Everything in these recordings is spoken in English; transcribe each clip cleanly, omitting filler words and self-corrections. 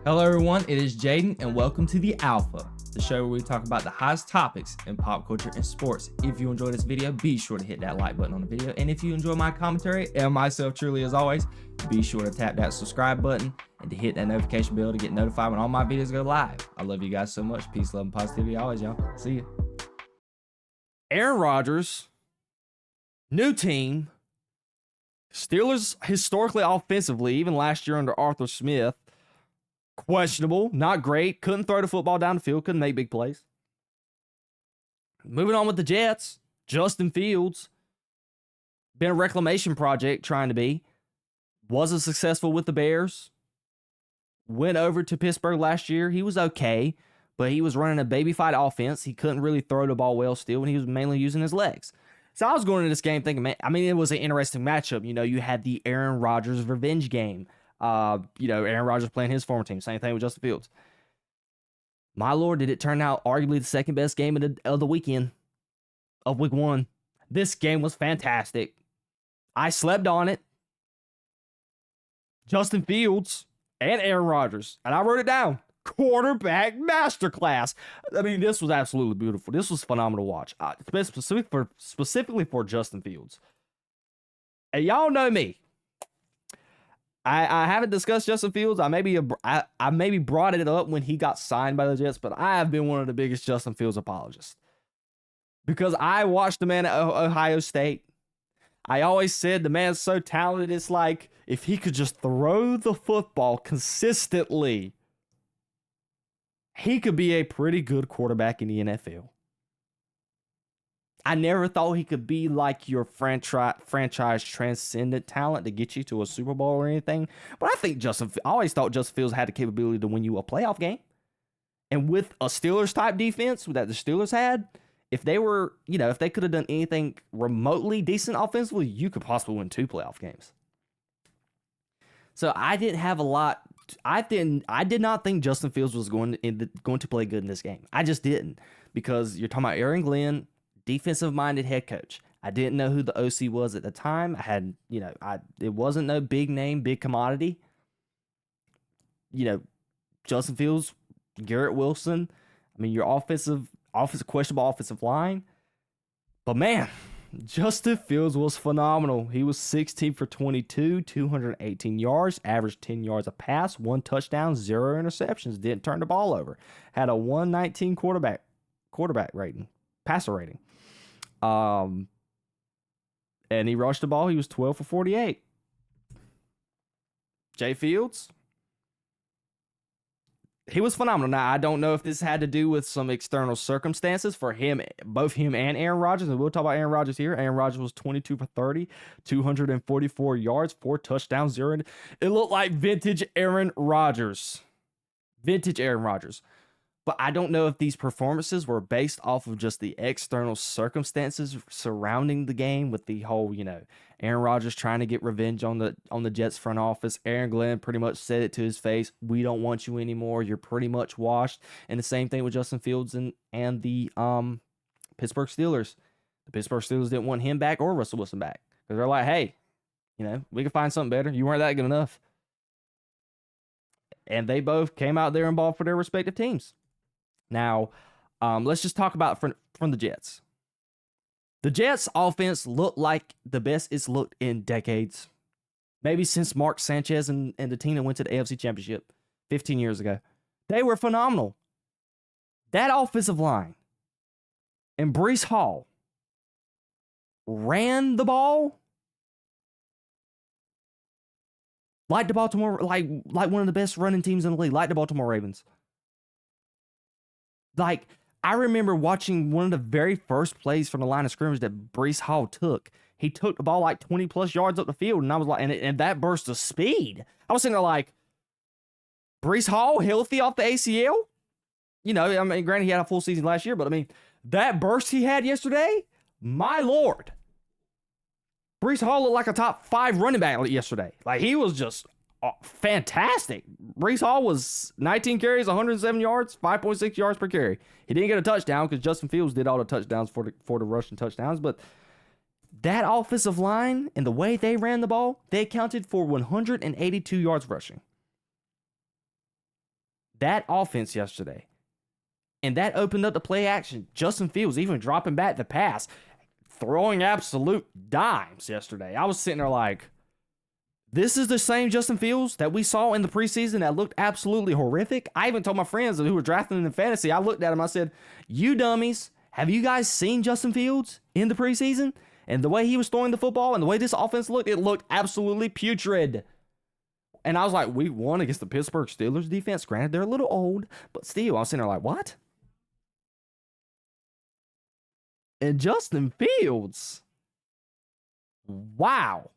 Hello everyone, it is Jayden and welcome to The Alpha, the show where we talk about the hottest topics in pop culture and sports. If you enjoyed this video, be sure to hit that like button on the video, and if you enjoy my commentary and myself truly as always, be sure to tap that subscribe button and to hit that notification bell to get notified when all my videos go live. I love you guys so much. Peace, love, and positivity always, y'all. See ya. Aaron Rodgers, new team, Steelers historically offensively, even last year under Arthur Smith, questionable, not great, couldn't throw the football down the field, couldn't make big plays. Moving on with the Jets, Justin Fields, been a reclamation project trying to be, wasn't successful with the Bears, went over to Pittsburgh last year, he was okay, but he was running a baby fight offense, he couldn't really throw the ball well still, and he was mainly using his legs. So I was going into this game thinking, man, it was an interesting matchup. You know, you had the Aaron Rodgers revenge game. Aaron Rodgers playing his former team. Same thing with Justin Fields. My Lord, did it turn out arguably the second best game of the weekend of week one. This game was fantastic. I slept on it. Justin Fields and Aaron Rodgers. And I wrote it down. Quarterback masterclass. This was absolutely beautiful. This was phenomenal to watch. Specifically for Justin Fields. And y'all know me. I haven't discussed Justin Fields. I maybe brought it up when he got signed by the Jets, but I have been one of the biggest Justin Fields apologists. Because I watched the man at Ohio State. I always said the man's so talented, it's like if he could just throw the football consistently, he could be a pretty good quarterback in the NFL. I never thought he could be like your franchise transcendent talent to get you to a Super Bowl or anything. But I always thought Justin Fields had the capability to win you a playoff game. And with a Steelers type defense that the Steelers had, if they could have done anything remotely decent offensively, you could possibly win 2 playoff games. So I didn't have a lot. I did not think Justin Fields was going to play good in this game. I just didn't, because you're talking about Aaron Glenn, defensive-minded head coach. I didn't know who the OC was at the time. It wasn't no big name, big commodity. Justin Fields, Garrett Wilson. Your questionable offensive line. But man, Justin Fields was phenomenal. He was 16 for 22, 218 yards, averaged 10 yards a pass, 1 touchdown, 0 interceptions. Didn't turn the ball over. Had a 119 quarterback rating, passer rating. And he rushed the ball. He was 12 for 48. Jay Fields, he was phenomenal. Now, I don't know if this had to do with some external circumstances for him, both him and Aaron Rodgers. And we'll talk about Aaron Rodgers here. Aaron Rodgers was 22 for 30, 244 yards, 4 touchdowns, 0. It looked like vintage Aaron Rodgers. But I don't know if these performances were based off of just the external circumstances surrounding the game, with the whole, Aaron Rodgers trying to get revenge on the Jets front office. Aaron Glenn pretty much said it to his face. We don't want you anymore. You're pretty much washed. And the same thing with Justin Fields and the Pittsburgh Steelers. The Pittsburgh Steelers didn't want him back or Russell Wilson back, because they're like, hey, we can find something better. You weren't that good enough. And they both came out there and balled for their respective teams. Now, let's just talk about from the Jets. The Jets' offense looked like the best it's looked in decades. Maybe since Mark Sanchez and the team that went to the AFC Championship 15 years ago. They were phenomenal. That offensive line and Breece Hall ran the ball like the Baltimore, like one of the best running teams in the league, like the Baltimore Ravens. I remember watching one of the very first plays from the line of scrimmage that Breece Hall took. He took the ball like 20 plus yards up the field, and I was like, and that burst of speed. I was sitting there like, Breece Hall healthy off the ACL? Granted he had a full season last year, but that burst he had yesterday, my Lord. Breece Hall looked like a top 5 running back yesterday. Like, he was just fantastic. Breece Hall was 19 carries, 107 yards, 5.6 yards per carry. He didn't get a touchdown because Justin Fields did all the touchdowns for the rushing touchdowns, but that offensive line and the way they ran the ball, they accounted for 182 yards rushing. that offense yesterday, and that opened up the play action. Justin Fields even dropping back the pass, throwing absolute dimes yesterday. I was sitting there like, this is the same Justin Fields that we saw in the preseason that looked absolutely horrific. I even told my friends who were drafting him in fantasy, I looked at him, I said, you dummies, have you guys seen Justin Fields in the preseason? And the way he was throwing the football and the way this offense looked, it looked absolutely putrid. And I was like, we won against the Pittsburgh Steelers defense. Granted, they're a little old, but still, I was sitting there like, what? And Justin Fields, wow.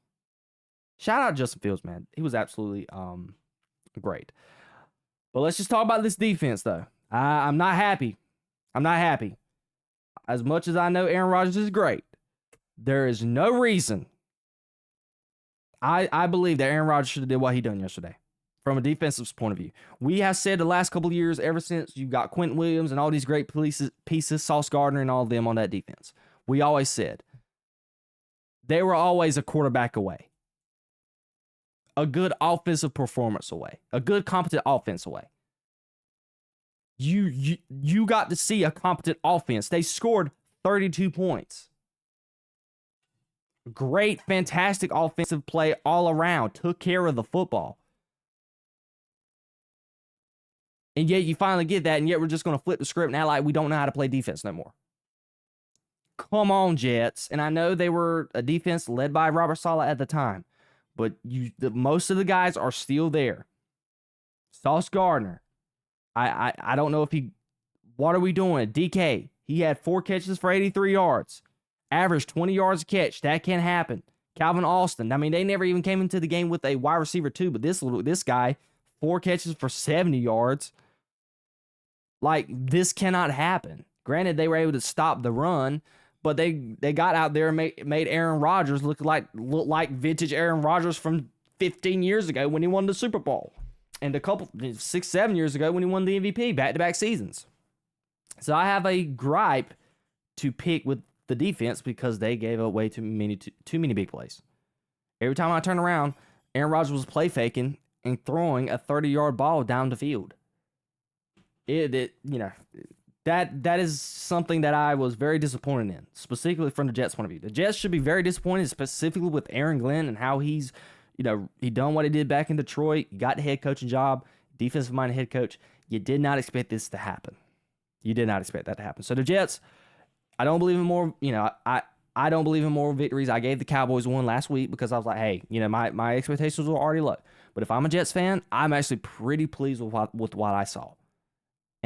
Shout out Justin Fields, man. He was absolutely great. But let's just talk about this defense, though. I'm not happy. I'm not happy. As much as I know Aaron Rodgers is great, there is no reason. I believe that Aaron Rodgers should have did what he done yesterday from a defensive point of view. We have said the last couple of years, ever since you got Quentin Williams and all these great pieces, Sauce Gardner and all of them on that defense, we always said they were always a quarterback away. A good offensive performance away. A good competent offense away. You got to see a competent offense. They scored 32 points. Great, fantastic offensive play all around. Took care of the football. And yet you finally get that, and yet we're just going to flip the script and act like we don't know how to play defense no more. Come on, Jets. And I know they were a defense led by Robert Saleh at the time. But most of the guys are still there. Sauce Gardner. I don't know if he... What are we doing? DK. He had 4 catches for 83 yards. Averaged 20 yards a catch. That can happen. Calvin Austin. I mean, they never even came into the game with a wide receiver too. But this guy, 4 catches for 70 yards. Like, this cannot happen. Granted, they were able to stop the run. But they got out there and made Aaron Rodgers look like vintage Aaron Rodgers from 15 years ago when he won the Super Bowl. And 6-7 years ago when he won the MVP, back-to-back seasons. So I have a gripe to pick with the defense because they gave away too many big plays. Every time I turn around, Aaron Rodgers was play faking and throwing a 30-yard ball down the field. That is something that I was very disappointed in, specifically from the Jets' point of view. The Jets should be very disappointed, specifically with Aaron Glenn and how he's, he done what he did back in Detroit. He got the head coaching job, defensive-minded head coach. You did not expect this to happen. You did not expect that to happen. So the Jets, I don't believe in more, I don't believe in more victories. I gave the Cowboys one last week because I was like, hey, my expectations were already low. But if I'm a Jets fan, I'm actually pretty pleased with what I saw.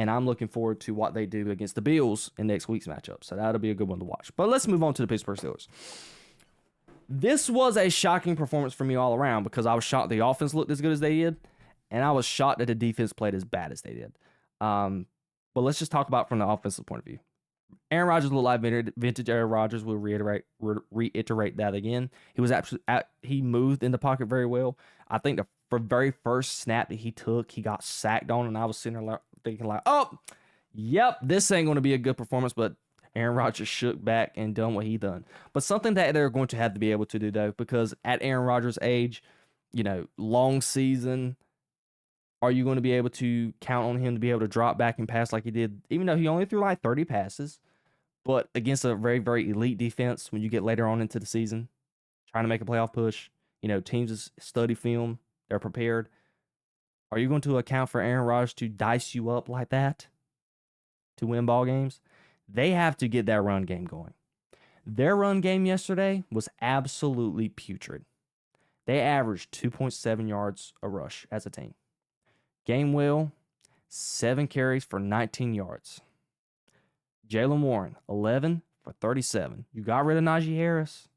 And I'm looking forward to what they do against the Bills in next week's matchup. So that'll be a good one to watch. But let's move on to the Pittsburgh Steelers. This was a shocking performance for me all around because I was shocked the offense looked as good as they did. And I was shocked that the defense played as bad as they did. But let's just talk about from the offensive point of view. Aaron Rodgers looked like vintage Aaron Rodgers. We'll reiterate that again. He moved in the pocket very well. I think the very first snap that he took, he got sacked on, and I was sitting there thinking like, oh, yep, this ain't going to be a good performance, but Aaron Rodgers shook back and done what he done. But something that they're going to have to be able to do, though, because at Aaron Rodgers' age, long season, are you going to be able to count on him to be able to drop back and pass like he did, even though he only threw like 30 passes, but against a very, very elite defense when you get later on into the season, trying to make a playoff push, teams study film, they're prepared. Are you going to account for Aaron Rodgers to dice you up like that to win ball games? They have to get that run game going. Their run game yesterday was absolutely putrid. They averaged 2.7 yards a rush as a team. Gainwell, 7 carries for 19 yards. Jaylen Warren, 11 for 37. You got rid of Najee Harris.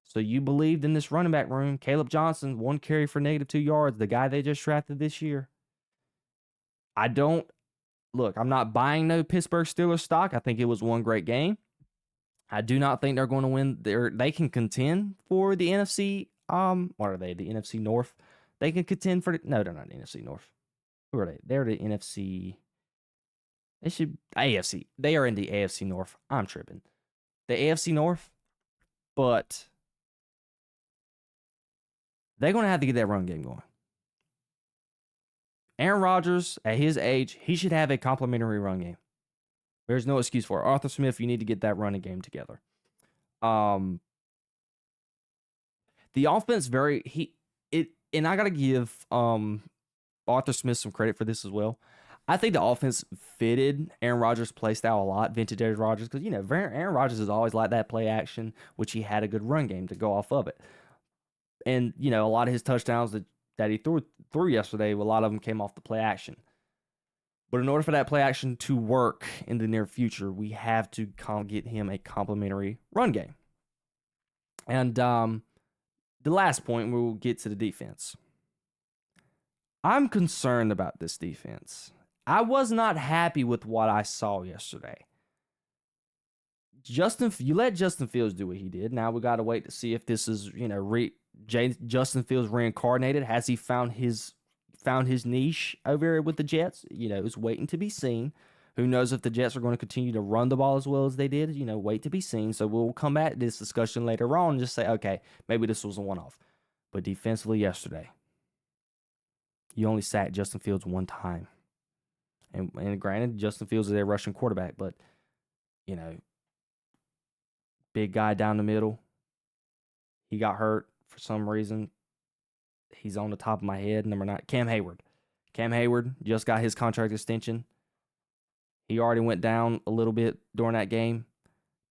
So you believed in this running back room. Caleb Johnson, 1 carry for -2 yards, the guy they just drafted this year. I'm not buying no Pittsburgh Steelers stock. I think it was one great game. I do not think they're going to win. They can contend for the NFC. What are they? The NFC North. They can contend for no, they're not the NFC North. Who are they? They're the NFC. They should AFC. They are in the AFC North. I'm tripping. The AFC North, but they're going to have to get that run game going. Aaron Rodgers, at his age, he should have a complimentary run game. There's no excuse for it. Arthur Smith, you need to get that running game together. The offense and I gotta give Arthur Smith some credit for this as well. I think the offense fitted Aaron Rodgers' play style a lot, vintage Aaron Rodgers, because Aaron Rodgers is always like that play action, which he had a good run game to go off of it. And a lot of his touchdowns that he threw yesterday, a lot of them came off the play action. But in order for that play action to work in the near future, we have to get him a complimentary run game. And the last point, we'll get to the defense. I'm concerned about this defense. I was not happy with what I saw yesterday. You let Justin Fields do what he did. Now we got to wait to see if this is, Justin Fields reincarnated. Has he found his niche over here with the Jets? It's waiting to be seen. Who knows if the Jets are going to continue to run the ball as well as they did? Wait to be seen. So we'll come back to this discussion later on and just say, okay, maybe this was a one-off. But defensively yesterday, you only sacked Justin Fields one time. And granted, Justin Fields is a Russian quarterback, but, big guy down the middle. He got hurt for some reason. He's on the top of my head. Number 9, Cam Hayward. Cam Hayward just got his contract extension. He already went down a little bit during that game.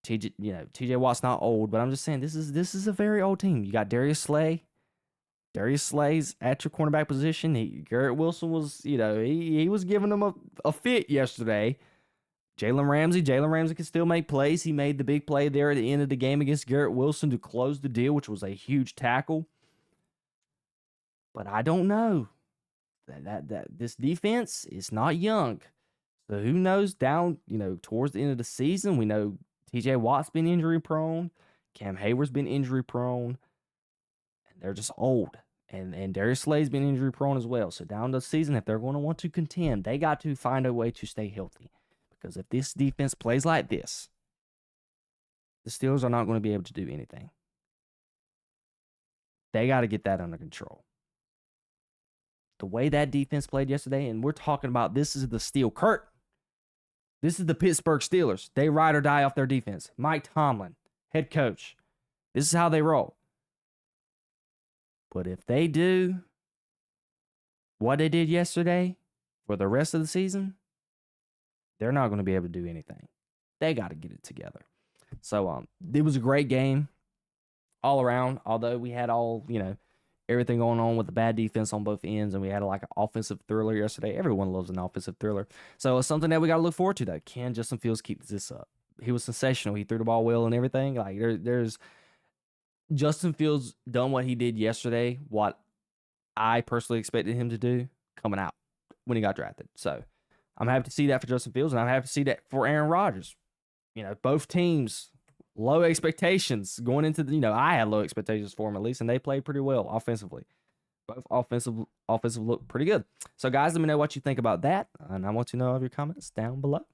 TJ Watt's not old, but I'm just saying this is a very old team. You got Darius Slay. Darius Slay's at your cornerback position. Garrett Wilson was, he was giving them a fit yesterday. Jalen Ramsey can still make plays. He made the big play there at the end of the game against Garrett Wilson to close the deal, which was a huge tackle. But I don't know. That this defense is not young. So who knows down, towards the end of the season, we know TJ Watt's been injury prone. Cam Hayward's been injury prone. And they're just old. And Darius Slay's been injury prone as well. So down the season, if they're going to want to contend, they got to find a way to stay healthy. Because if this defense plays like this, the Steelers are not going to be able to do anything. They got to get that under control. The way that defense played yesterday, and we're talking about this is the steel curtain. This is the Pittsburgh Steelers. They ride or die off their defense. Mike Tomlin, head coach. This is how they roll. But if they do what they did yesterday for the rest of the season, they're not going to be able to do anything. They got to get it together. So it was a great game all around, although we had everything going on with the bad defense on both ends, and we had an offensive thriller yesterday. Everyone loves an offensive thriller. So it's something that we got to look forward to, though. Can Justin Fields keep this up? He was sensational. He threw the ball well and everything. There's Justin Fields done what he did yesterday, what I personally expected him to do coming out when he got drafted. So I'm happy to see that for Justin Fields, and I'm happy to see that for Aaron Rodgers. Both teams, low expectations going into I had low expectations for him at least, and they played pretty well offensively. Both offensive look pretty good. So guys, let me know what you think about that, and I want to know of your comments down below.